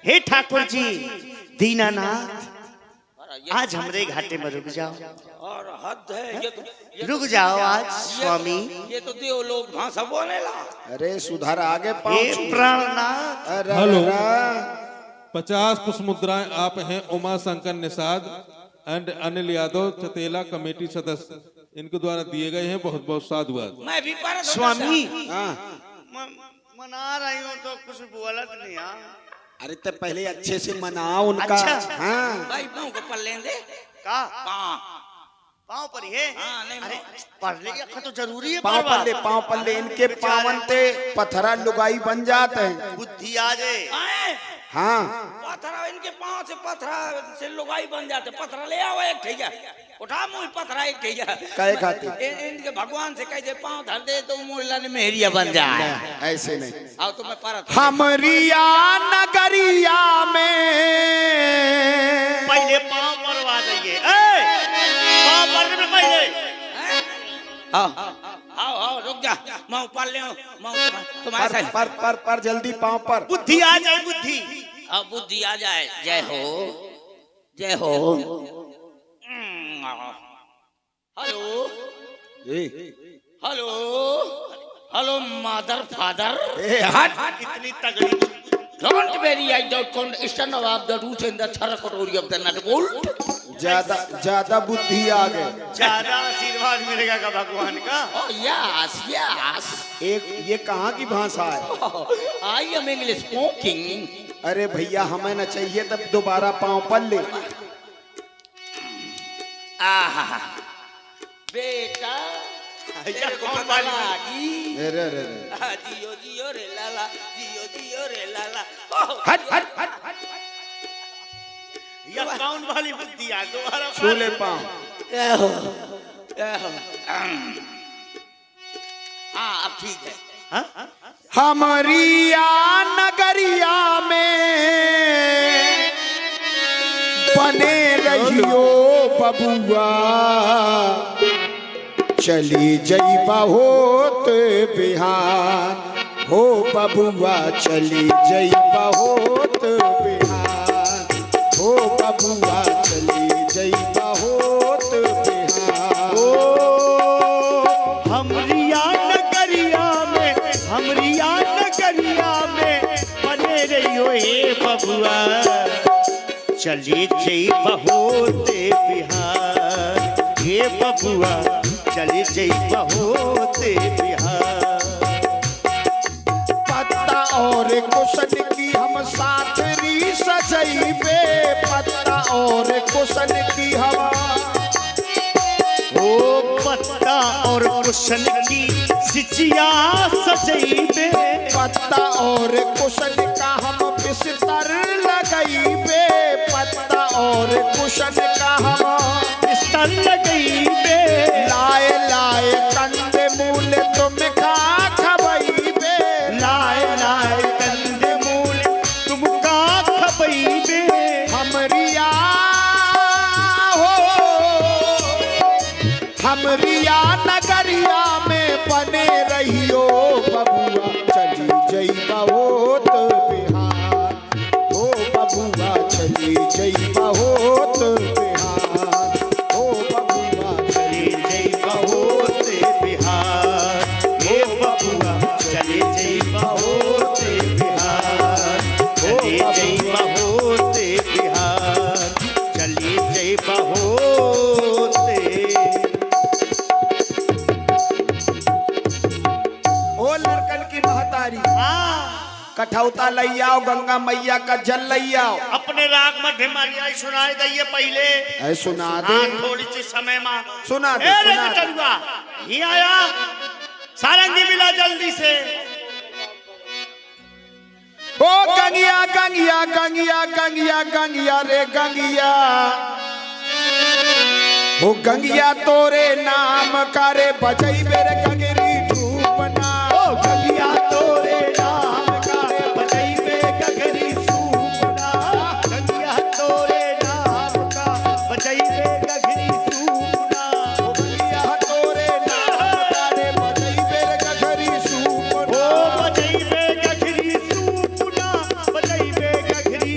हे ठाकुर जी दीनानाथ, आज हमरे घाटे में रुक जाओ। और हद है ये रुक जाओ आज स्वामी। ये तो देव लोग भाषा बोलेला। अरे सुधार आगे हे पाँव प्राणनाथ, अरे हेलो। अरे। 50 पुष्प मुद्राएं आप हैं उमा शंकर निषाद एंड अनिल यादव चतेला कमेटी सदस्य, इनके द्वारा दिए गए हैं। बहुत बहुत साधुवाद। मैं भी पर स्वामी हाँ। मना रही हूँ तो कुछ बोलत नहीं। हाँ अरे तो पहले अच्छे से मनाओ उनका। अच्छा। हाँ भाई पाँव को पल लेंगे का पाँव पाँव पर है। हाँ, नहीं, अरे पढ़ ले तो जरूरी है। पाँव परवा। पाँव पल्ले इनके पावन ते पत्थरा लुगाई बन जाते हैं। बुद्धि आ जाए। आए हाँ पत्थरा इनके पाँव से पत्थरा से लुगाई बन जाते। पत्थरा ले आओ एक ठैया, उठा मुँह पत्थरा एक ठैया। कहे खातिर इनके भगवान से कह दे पाँव धर दे तो मुल्ला ने मेहरिया बन जाए। ऐसे नहीं। आओ तो मैं पारा हमरिया नगरिया में पहले पाँव परवा जाइए। पाँव पढ़ने में पहले आओ आओ रुक जा, मैं पाल ले तुम्हारे साथ पर जल्दी पाँव पर। बुद्धि आ जाए। बुद्धि अब बुद्धि आ जाए। जय हो जय हो। Hello hello hello mother father. ए हट। इतनी तगड़ी Don't worry, I don't understand about the roots and the category of the nut bolt. ज्यादा बुद्धि आ गए। ज्यादा आशीर्वाद मिलेगा का भगवान का। Oh yes, yes. एक ये कहाँ की भाषा है? I am English speaking. अरे भैया हमें न चाहिए तब दोबारा पाँव पर ले। आहा बेटा तेरे को पता लगी। अरे अरे अरे। जियो जियो रे लाला, जियो जियो रे लाला। हट हट हट हट। ये कौन वाली बुद्धि आ दोबारा छूले पाँव। हाँ अब ठीक है। हाँ? हमरिया नगरिया में बने रहियो बबुआ, चली जइबा होत बिहार हो बबुआ, चली जइबा होत बिहार हो बबुआ, चली जइबा होत बिहार। हमरिया नगरिया में बने रहियो हे बबुआ, चली जई बहुते बिहार हे बबुआ, चली जई बहुते बिहार। पत्ता और कुशन की हम साथरी सजैबे, पत्ता और कुशन की हम ओ पत्ता और कुशन की सिचिया सजैबे, पत्ता और कुशन का हम बिस्तर लगैबे, पत्ता और कुशन का हम बिस्तर लगैबे, लाए लाए कंदे मूल तुम खा खबैबे, लाए लाए कंदे मूल तुम का खबैबे। हमरिया हो हमरिया नगरिया में बने रहियो बबुआ, चली जइबा होत बिहार हो बबुआ, चली जइबा होत बिहार हो बबुआ, चले जई बहुते बिहार हे बबुआ, चले जई बहुते बिहार, चले जई बहुते बिहार, चले जई बहुते। ओ लड़कन की महतारी हाँ कठौता लैयाओ, गंगा मैया का जल लैयाओ। अपने राग मध्य मारियाई सुनाई दइए पहले। ऐ सुना दे। हाँ थोड़ी सी समय में सुना दे, ए रे सुना दे। बेटरुआ, ही आया सारंगी मिला जल्दी से। ओ गंगिया गंगिया गंगिया गंगिया गंगिया रे गंगिया, ओ गंगिया तोरे नाम करे बजई बेरे गगरी धूपना, ओ गंगिया तोरे नाम का बजैबे गगरी सूपना, गंगिया तोरे नाम का बजैबे गगरी सूपना, ओ गंगिया तोरे नाम करे बजई बेरे गगरी ओ सूपना, बजैबे गगरी सूपना, बजैबे गगरी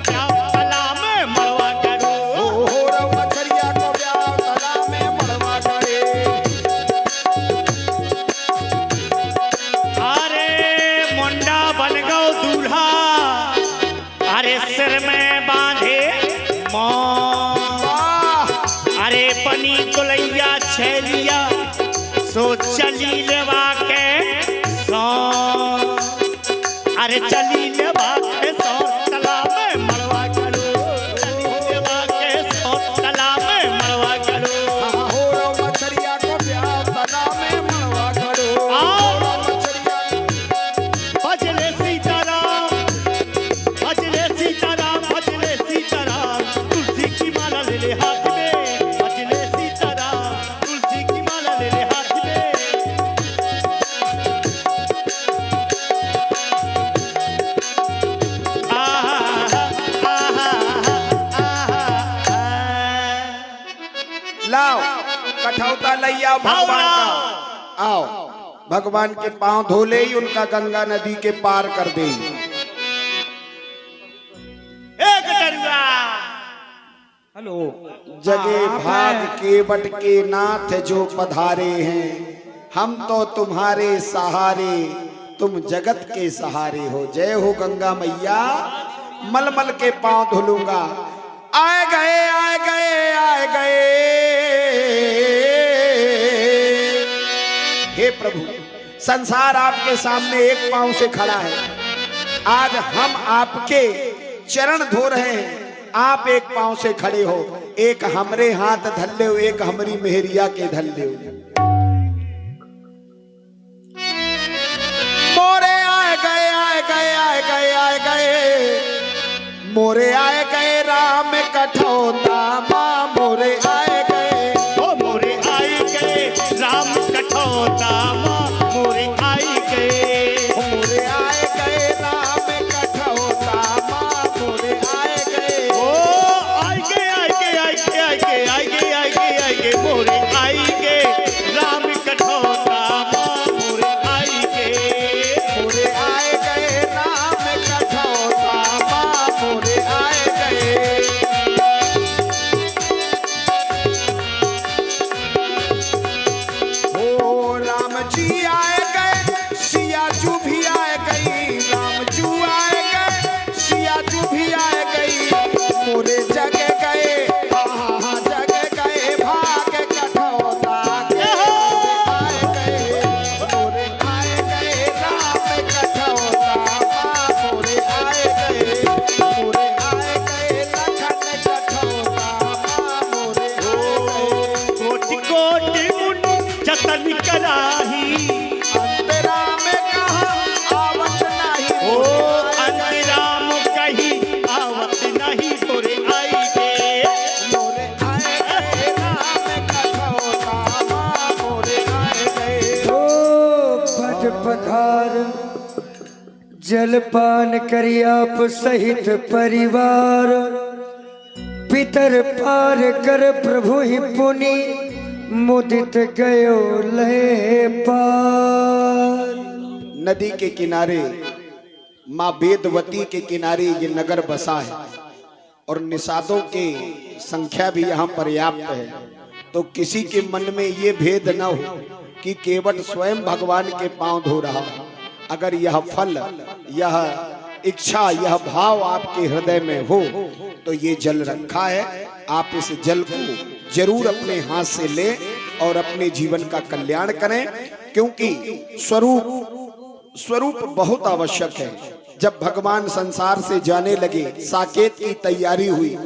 ब्याह तालाब में मड़वा करो। हो रव मछरिया को ब्याह तालाब में मड़वा करे। अरे मुंडा बन गो दूल्हा, अरे सिर में बांधे वाह अरे पनी कुलैया छेलिया सो चली लेवा के सो, अरे चली लेवा के सो तालाब में मड़वा करो। चली लेवा के सो तालाब में मड़वा करो। हो रव मछरिया को ब्याह तालाब में मड़वा करो। आओ। हो रव मछरिया भजले सीताराम, भजले सीताराम, भजले सीताराम, तुलसी की माला ले ले हाथ में। भजले सीताराम, तुलसी की माला ले ले हाथ में। आहा, आहा, आहा, लाओ कठौता लैया भगवान का। आओ भगवान के पांव धोले ही उनका गंगा नदी के पार कर दे। एक डरुआ हेलो जगे भाग केवट के नाथ जो पधारे हैं, हम तो तुम्हारे सहारे, तुम जगत के सहारे हो। जय हो गंगा मैया। मलमल के पांव धुलूंगा। आए गए आए गए आए गए। हे प्रभु, संसार आपके सामने एक पांव से खड़ा है। आज हम आपके चरण धो रहे हैं, आप एक पांव से खड़े हो। एक हमरे हाथ धल्ले हो, एक हमारी मेहरिया के धल्ले हो। मोरे आए गए आए गए आए गए आए गए। मोरे आए गए राम कठौता माँ। मोरे आए गए। ओ मोरे आई गए राम कठौता माँ। मोरे आई गए। मोरे आए गए राम कठौता माँ। मोरे आए गए। ओ आई गए आई गए आई गए आई गए आई गए आई गए आई गए। मोरे आई गए राम कठौता माँ। मोरे आई गए। मोरे आए गए राम कठौता माँ। मोरे आए गए। ओ राम जी आए गए, सिया जू भी आए गई। राम जू आए गए, सिया जू भी आए गई। मोरे जग गए, हाँ जग गए भाग कठौता के। आए गए, मोरे आए गए राम कठौता माँ। मोरे आए गए। मोरे आए गए लखन कठौता माँ। मोरे आए गए। कोटि कोटि मुनि जतन कराही। अंतरा में कहा आवत नहीं। ओ अंतराम कही आवत नहीं। मोरे आई गए। मोरे आए गए राम कठौता माँ। मोरे आए गए। ओ भज पधार जलपान करी आप सहित परिवार। पितर पार कर प्रभु ही पुनि मुदित गयो लय पार। नदी के किनारे माँ वेदवती के किनारे ये नगर बसा है और निषादों के संख्या भी यहाँ पर्याप्त है। तो किसी के मन में ये भेद न हो कि केवट स्वयं भगवान के पांव धो रहा है। अगर यह फल, यह इच्छा, यह भाव आपके हृदय में हो तो ये जल रखा है, आप इस जल को जरूर अपने हाथ से लें और अपने जीवन का कल्याण करें। क्योंकि स्वरूप बहुत आवश्यक है। जब भगवान संसार से जाने लगे, साकेत की तैयारी हुई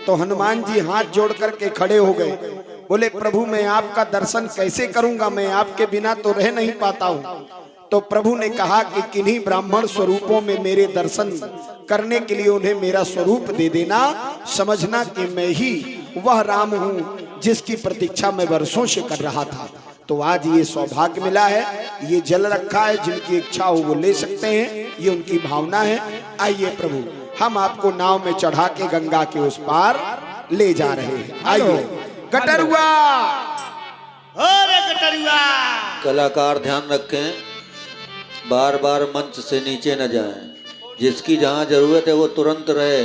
तो हनुमान जी हाथ जोड़ करके खड़े हो गए। बोले प्रभु मैं आपका दर्शन कैसे करूंगा, मैं आपके बिना तो रह नहीं पाता हूँ। तो प्रभु ने कहा कि किन्हीं ब्राह्मण स्वरूपों में मेरे दर्शन करने के लिए उन्हें मेरा स्वरूप दे देना। समझना कि मैं ही वह राम हूँ जिसकी प्रतीक्षा मैं वर्षों से कर रहा था। तो आज ये सौभाग्य मिला है, ये जल रखा है, जिनकी इच्छा हो वो ले सकते हैं, ये उनकी भावना है। आइए प्रभु, हम आपको नाव में चढ़ा के गंगा के उस पार ले जा रहे हैं। आइए गटरुआ। अरे गटरुआ। कलाकार ध्यान रखें, बार बार मंच से नीचे न जाएं। जिसकी जहां जरूरत है वो तुरंत रहे,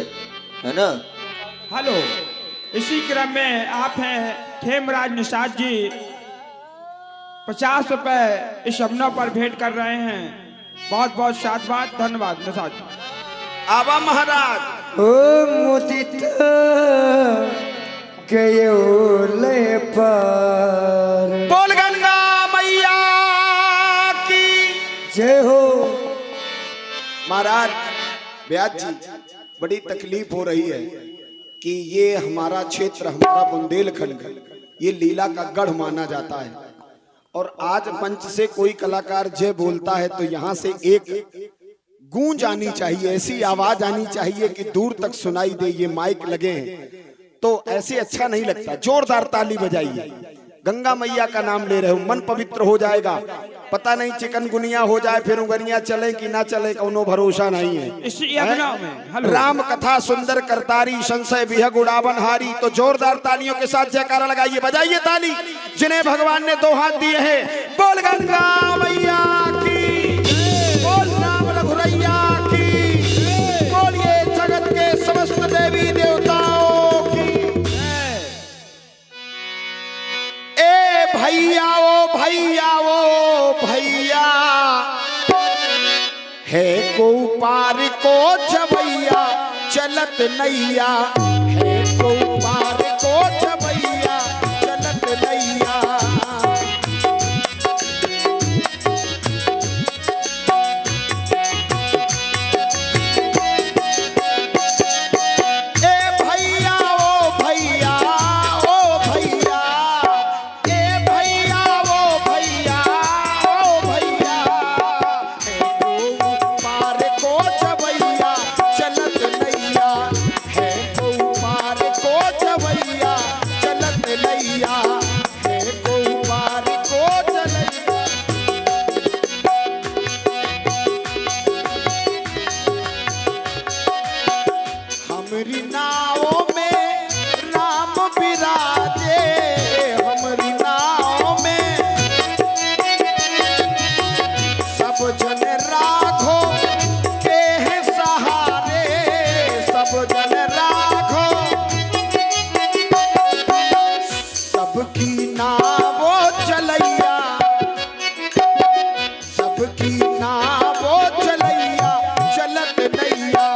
है ना। हेलो, इसी क्रम में आप हैं खेमराज निषाद जी, 50 रुपए इस अवसर पर भेंट कर रहे हैं। बहुत बहुत शाबाश, धन्यवाद निषाद जी। आवा महाराज। ओ मुदित गयो लय पार। बोल गंगा मैया की जय हो। महाराज व्यास जी, बड़ी तकलीफ हो रही है कि ये हमारा क्षेत्र, हमारा बुंदेलखंड, ये लीला का गढ़ माना जाता है और आज मंच से कोई कलाकार जय बोलता है तो यहाँ से एक गूंज आनी चाहिए, ऐसी आवाज आनी चाहिए कि दूर तक सुनाई दे। ये माइक लगे हैं तो ऐसे अच्छा नहीं लगता। जोरदार ताली बजाइए। गंगा मैया का नाम ले रहे हो, मन पवित्र हो जाएगा। पता नहीं चिकनगुनिया हो जाए, फिर उंगलियां चले कि ना चले, कोनो भरोसा नहीं है। इसी अभिनव में हेलो। राम कथा सुंदर करतारी, संशय विहग उड़ावन हारी। तो जोरदार तालियों के साथ जयकारा लगाइए, बजाइए ताली जिन्हें भगवान ने 2 हाथ दिए हैं। बोल गंगा मैया की, बोल राम रघुरैया की, बोलिए जगत के समस्त देवी देवताओं की। ए भैया ओ भैया ओ भैया, है को पार को जबैया चलत नैया, है को पार को जबैया चलत नैया। ए भैया ओ भैया ओ भैया, ए भैया ओ भैया ओ भैया, है को पार को जबैया चलत नैया, है को पार को जबैया चलत नैया, है को पार को जबैया। हमरी नाव में राम विराजे, हमरी नाव में सब जन राघो के हैं सहारे, सब जन राघो, सबकी नावो चलैया, सबकी नावो चलैया चलत नैया,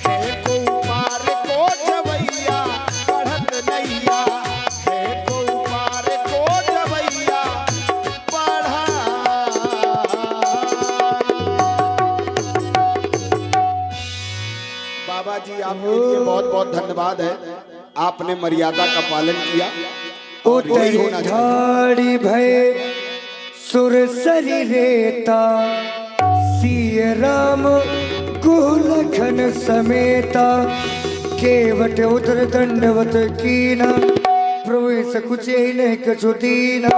है को पार को जबैया बढ़त नैया, है को पार को जबैया बढ़ा। बाबा जी, आपके लिए बहुत बहुत धन्यवाद है। आपने मर्यादा का पालन किया और यही उतरी होना चाहिए। ढाड़ी भय सुरसरी रेता, सिय राम गुलखन समेता, केवट उतर दंडवत कीना, प्रभु सकुच न कछु दीना,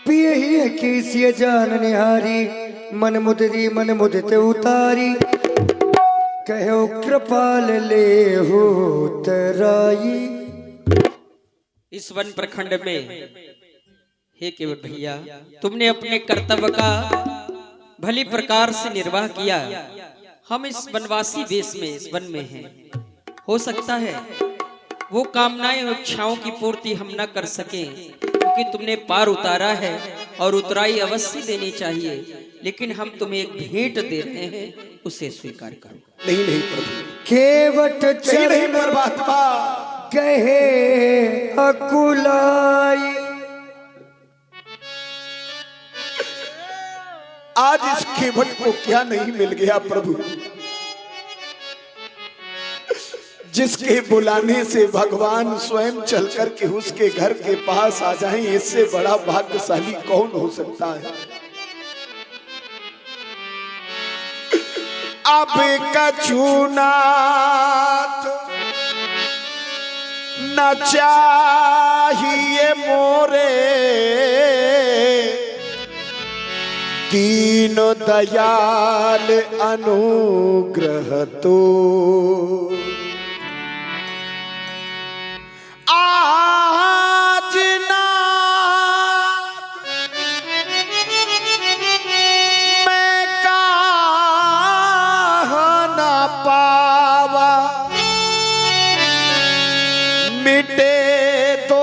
पियहि कीसिय जान निहारी, मन मुदित उतारी, कहो कृपाल ले हो तराई। इस वन प्रखंड में हे केवट भैया, तुमने अपने कर्तव्य का भली प्रकार से निर्वाह किया। हम इस वनवासी देश में, इस वन में हैं। हो सकता है वो कामनाएं और इच्छाओं की पूर्ति हम न कर सकें, क्योंकि तुमने पार उतारा है और उतराई अवश्य देनी चाहिए, लेकिन हम तुम्हें एक भेंट दे रहे हैं, उसे स्वीकार करो। नहीं नहीं प्रभु, केवट नहीं नहीं चरण परमात्मा, कहे अकुलाई। आज इस केवट को क्या नहीं मिल गया प्रभु, जिसके बुलाने से भगवान स्वयं चल कर के उसके घर के पास आ जाएं। इससे बड़ा भाग्यशाली कौन हो सकता है। अब कछुना न चाहिए मोरे, दीन दयाल अनुग्रह तो आज ना मैं कहा ना पावा, मिटे तो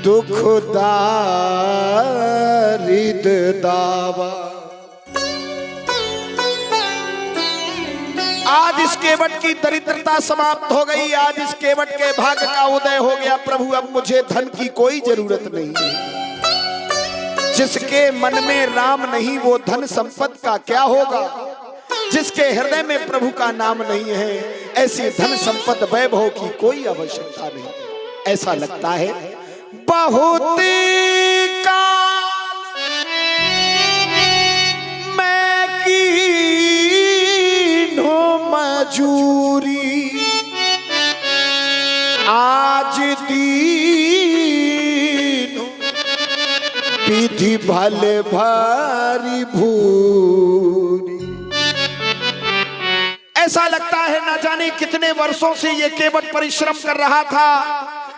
दुखदारिद दावा। आज इस केवट की दरिद्रता समाप्त हो गई, आज इस केवट के भाग्य का उदय हो गया। प्रभु अब मुझे धन की कोई जरूरत नहीं है। जिसके मन में राम नहीं वो धन संपत्ति का क्या होगा। जिसके हृदय में प्रभु का नाम नहीं है ऐसी धन संपत्ति वैभव की कोई आवश्यकता नहीं। ऐसा लगता है बहुत काल मैं कीन्हो मजूरी, आज दीन विधि भल भारी भूरी। ऐसा लगता है ना जाने कितने वर्षों से ये केवट परिश्रम कर रहा था,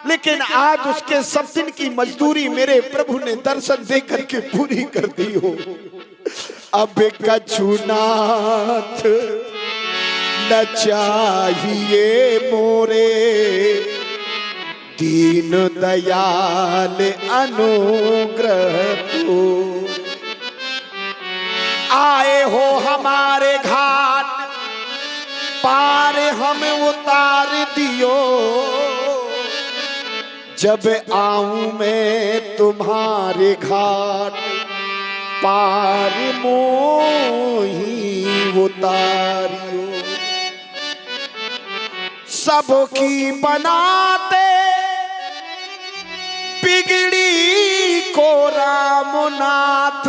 लेकिन आज उसके सब दिन की मजदूरी मेरे प्रभु ने दर्शन दे करके पूरी कर दी हो। अब कछुनाथ न चाहिए मोरे, दीन दयाल अनुग्रह तो। आए हो हमारे घाट पार हमें उतार दियो, जब आऊं मैं तुम्हारे घाट पार मोही उतारियो। सबकी बनाते बिगड़ी को रामनाथ,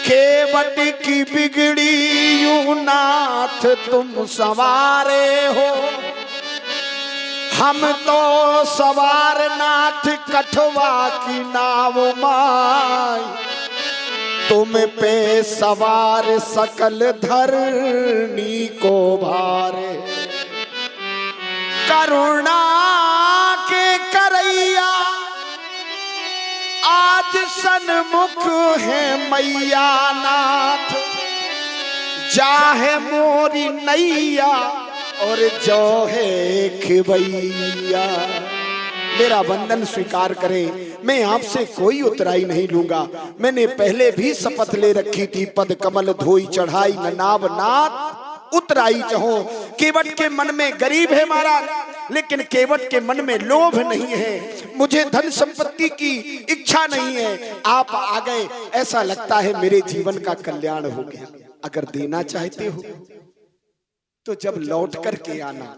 केवट की बिगड़ी यूं नाथ तुम सवारे हो। हम तो सवार नाथ कठवा की नाव माई, तुम पे सवार सकल धरनी को भारे। करुणा के करैया आज सन्मुख है मैया नाथ, जाहे मोरी नैया और जो है खिवैया। मेरा वंदन स्वीकार करें, मैं आपसे कोई उतराई नहीं लूंगा। मैंने पहले भी शपथ ले रखी थी, पद कमल धोई चढ़ाई न नाव नाथ उतराई चहो। केवट के मन में गरीब है महाराज, लेकिन केवट के मन में लोभ नहीं है, मुझे धन संपत्ति की इच्छा नहीं है। आप आ गए, ऐसा लगता है मेरे जीवन का कल्याण हो गया। अगर देना चाहते हो तो जब लौट करके आना,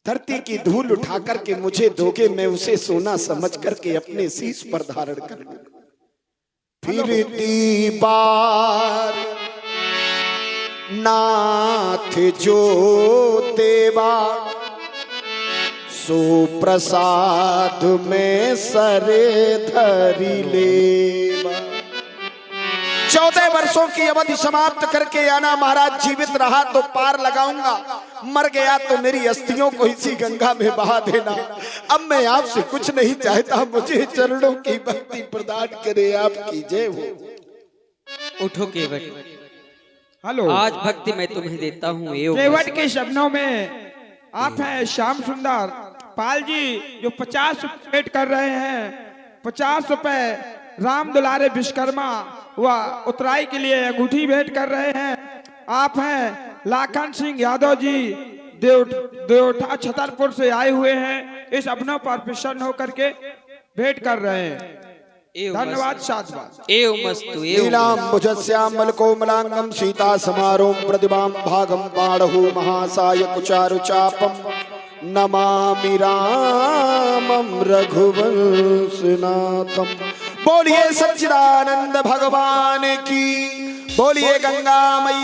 धरती की धूल उठा करके मुझे दोगे, मैं उसे सोना समझ करके अपने शीश पर धारण कर लूंगा। फिरती बार नाथ जो देवा, सो प्रसाद में सरे धरी लेवा। 14 वर्षों की अवधि समाप्त करके आना महाराज। जीवित रहा तो पार लगाऊंगा, मर गया तो मेरी अस्थियों को इसी गंगा में बहा देना। अब मैं आपसे कुछ नहीं चाहता, मुझे चरणों की भक्ति प्रदान करे, आपकी जय हो। उठो केवट, हेलो, आज भक्ति मैं तुम्हें देता हूँ। केवट के शब्दों में आप हैं श्याम सुंदर पाल जी, जो 50 पेट कर रहे हैं। 50 रुपए राम दुलारे विश्वकर्मा वह उतराई के लिए अंगूठी भेंट कर रहे हैं। आप हैं लाखन सिंह यादव जी, देवठा छतरपुर से आए हुए हैं। इस अवसर पर प्रसन्न होकर के भेंट कर रहे हैं। धन्यवाद, साधुवाद। नीलाम्बुजस्यामल कोमलांगम सीता समारोह प्रतिभां भागम बाणहु महासाय कुचारु चापम, नमामि रामं रघुवंशनाथम। बोलिए सच्चिदानंद भगवान की, बोलिए गंगा मैया।